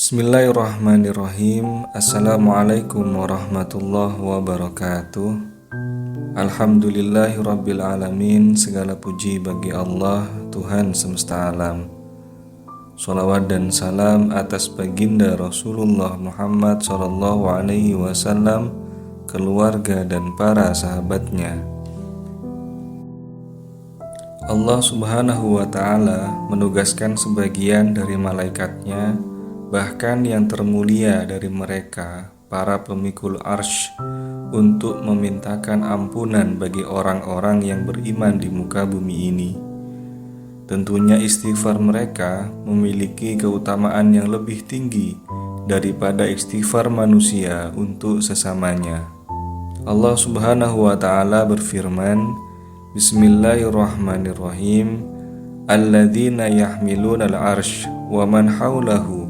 Bismillahirrahmanirrahim. Assalamualaikum warahmatullahi wabarakatuh. Alhamdulillahirabbil alamin. Segala puji bagi Allah, Tuhan semesta alam. Shalawat dan salam atas baginda Rasulullah Muhammad SAW, keluarga dan para sahabatnya. Allah Subhanahu wa Ta'ala menugaskan sebagian dari malaikatnya, bahkan yang termulia dari mereka, para pemikul arsy, untuk memintakan ampunan bagi orang-orang yang beriman di muka bumi ini. Tentunya istighfar mereka memiliki keutamaan yang lebih tinggi daripada istighfar manusia untuk sesamanya. Allah Subhanahu wa Ta'ala berfirman, Bismillahirrahmanirrahim. Alladzina yahmiluna al-arsy wa man hawlahu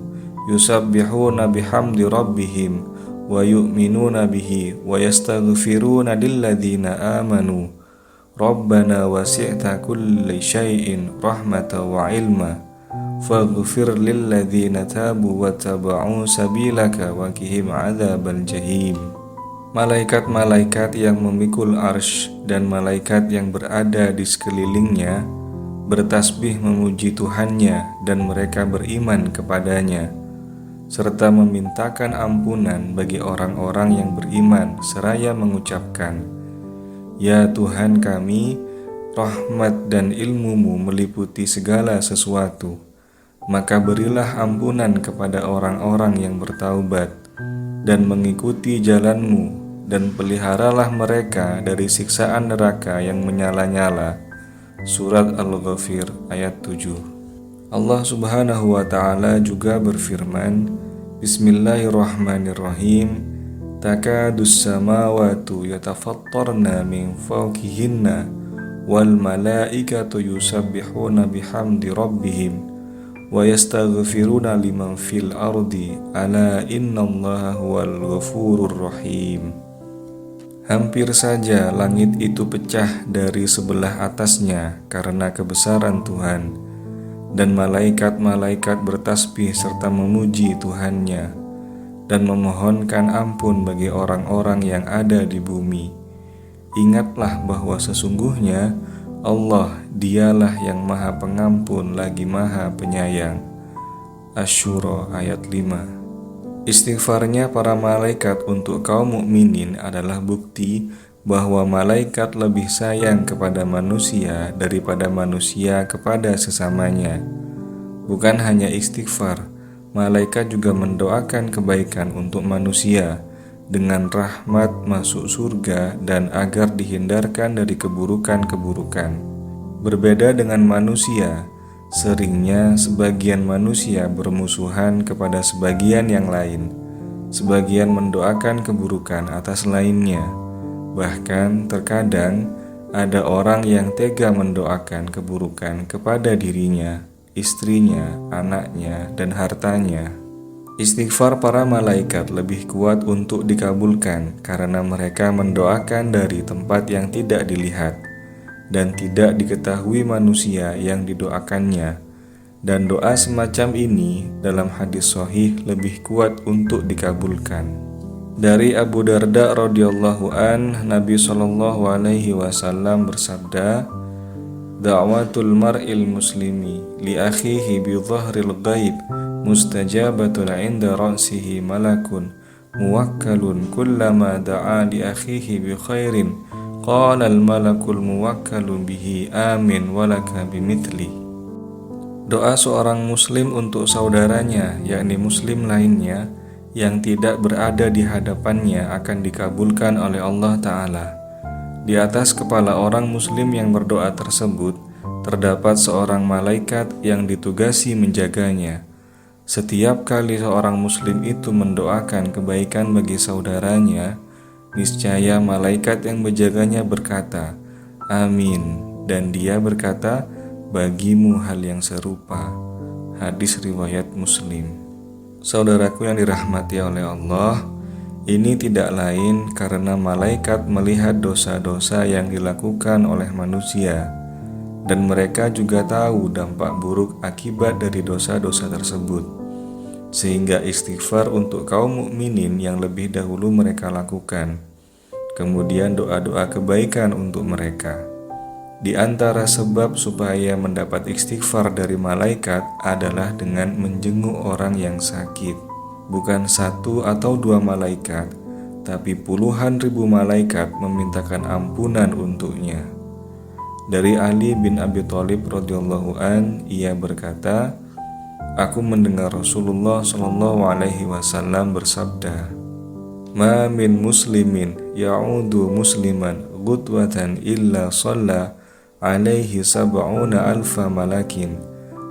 yusabbihuna bihamdi rabbihim wa yu'minuna bihi wa yastaghfiruna lilladzina amanu Rabbana wasi'ta kulli syai'in rahmatan wa ilma faghfir lilladzina tabu wa taba'u sabilaka wa qihim adzabal jahim. Malaikat-malaikat yang memikul arsy dan malaikat yang berada di sekelilingnya bertasbih memuji Tuhannya, dan mereka beriman kepadanya, serta memintakan ampunan bagi orang-orang yang beriman seraya mengucapkan, Ya Tuhan kami, rahmat dan ilmu-Mu meliputi segala sesuatu, maka berilah ampunan kepada orang-orang yang bertaubat dan mengikuti jalan-Mu, dan peliharalah mereka dari siksaan neraka yang menyala-nyala. Surat Al-Ghafir ayat 7. Allah Subhanahu wa Ta'ala juga berfirman, Bismillahirrahmanirrahim. Takadus samawatu yatafattarna min fawqihinna wal malaikatu yusabbihuna bihamdi rabbihim wa yastaghfiruna liman fil ardi ala innallaha huwal ghafurur rahim. Hampir saja langit itu pecah dari sebelah atasnya karena kebesaran Tuhan, dan malaikat-malaikat bertasbih serta memuji Tuhannya, dan memohonkan ampun bagi orang-orang yang ada di bumi. Ingatlah bahwa sesungguhnya Allah dialah yang maha pengampun lagi maha penyayang. Asy-Syura ayat 5. Istighfarnya para malaikat untuk kaum mukminin adalah bukti bahwa malaikat lebih sayang kepada manusia daripada manusia kepada sesamanya. Bukan hanya istighfar, malaikat juga mendoakan kebaikan untuk manusia dengan rahmat masuk surga dan agar dihindarkan dari keburukan-keburukan. Berbeda dengan manusia, seringnya sebagian manusia bermusuhan kepada sebagian yang lain. Sebagian mendoakan keburukan atas lainnya. Bahkan terkadang ada orang yang tega mendoakan keburukan kepada dirinya, istrinya, anaknya, dan hartanya. Istighfar para malaikat lebih kuat untuk dikabulkan karena mereka mendoakan dari tempat yang tidak dilihat dan tidak diketahui manusia yang didoakannya. Dan doa semacam ini dalam hadis sahih lebih kuat untuk dikabulkan. Dari Abu Darda radhiyallahu an, Nabi SAW bersabda, Da'watul mar'il muslimi li akhihi bi dhahril ghaib mustajabatun 'inda ra'sihi malakun muwakkalun kullama da'a li akhihi bi khairin qala al malakul muwakkalu bihi amin walaka bimithli. Doa seorang muslim untuk saudaranya, yakni muslim lainnya yang tidak berada di hadapannya, akan dikabulkan oleh Allah Ta'ala. Di atas kepala orang muslim yang berdoa tersebut terdapat seorang malaikat yang ditugasi menjaganya. Setiap kali seorang muslim itu mendoakan kebaikan bagi saudaranya, niscaya malaikat yang menjaganya berkata, Amin, dan dia berkata, bagimu hal yang serupa. Hadis riwayat Muslim. Saudaraku yang dirahmati oleh Allah, ini tidak lain karena malaikat melihat dosa-dosa yang dilakukan oleh manusia, dan mereka juga tahu dampak buruk akibat dari dosa-dosa tersebut. sehingga istighfar untuk kaum mukminin yang lebih dahulu mereka lakukan. Kemudian doa-doa kebaikan untuk mereka. Di antara sebab supaya mendapat istighfar dari malaikat adalah dengan menjenguk orang yang sakit. Bukan 1 atau 2 malaikat, tapi puluhan ribu malaikat memintakan ampunan untuknya. Dari Ali bin Abi Thalib radhiyallahu an, ia berkata, aku mendengar Rasulullah shallallahu alaihi wasallam bersabda, "Ma min muslimin ya'udu musliman ghudwatan illa shalla alaihi sab'una alfa malakin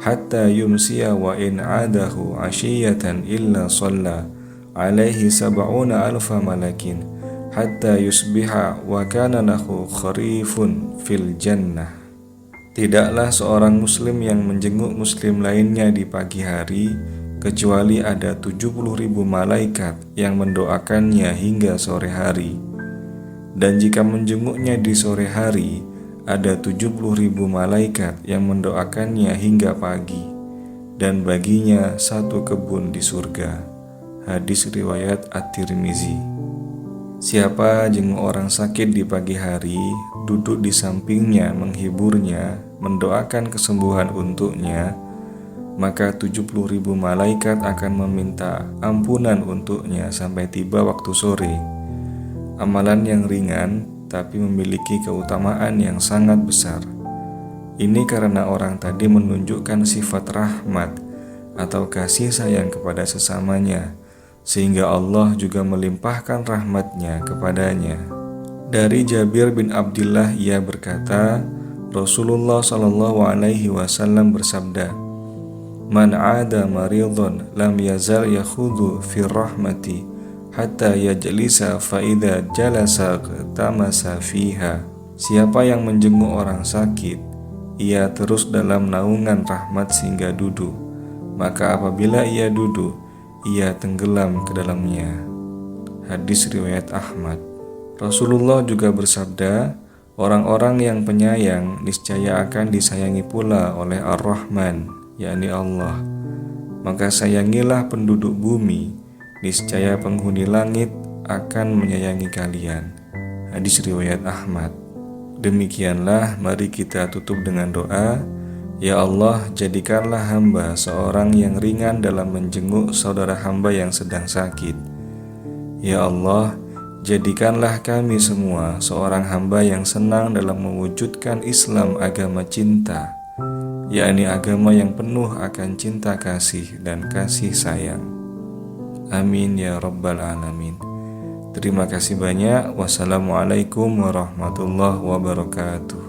hatta yumsiya wa in adahu ashiyatan illa shalla alaihi sab'una alfa malakin hatta yusbiha wa kana lahu kharifun fil jannah." Tidaklah seorang muslim yang menjenguk muslim lainnya di pagi hari kecuali ada 70.000 malaikat yang mendoakannya hingga sore hari. Dan jika menjenguknya di sore hari, ada 70.000 malaikat yang mendoakannya hingga pagi, dan baginya 1 kebun di surga. Hadis riwayat At-Tirmizi. Siapa jenguk orang sakit di pagi hari, duduk di sampingnya menghiburnya, mendoakan kesembuhan untuknya, maka 70.000 malaikat akan meminta ampunan untuknya sampai tiba waktu sore. Amalan yang ringan tapi memiliki keutamaan yang sangat besar. Ini karena orang tadi menunjukkan sifat rahmat atau kasih sayang kepada sesamanya, sehingga Allah juga melimpahkan rahmatnya kepadanya. Dari Jabir bin Abdullah ia berkata, Rasulullah shallallahu alaihi wasallam bersabda, "Man 'ada maridhan lam yazal yakhudhu fi rahmati hatta yajlisa fa idza jalasa tamasa fiha." Siapa yang menjenguk orang sakit, ia terus dalam naungan rahmat sehingga duduk, maka apabila ia duduk, ia tenggelam ke dalamnya. Hadis riwayat Ahmad. Rasulullah juga bersabda, orang-orang yang penyayang niscaya akan disayangi pula oleh Ar-Rahman, yakni Allah. Maka sayangilah penduduk bumi, niscaya penghuni langit akan menyayangi kalian. Hadis riwayat Ahmad. Demikianlah, mari kita tutup dengan doa. Ya Allah, jadikanlah hamba seorang yang ringan dalam menjenguk saudara hamba yang sedang sakit. Ya Allah, jadikanlah kami semua seorang hamba yang senang dalam mewujudkan Islam agama cinta, yakni agama yang penuh akan cinta kasih dan kasih sayang. Amin ya rabbal alamin. Terima kasih banyak. Wassalamualaikum warahmatullahi wabarakatuh.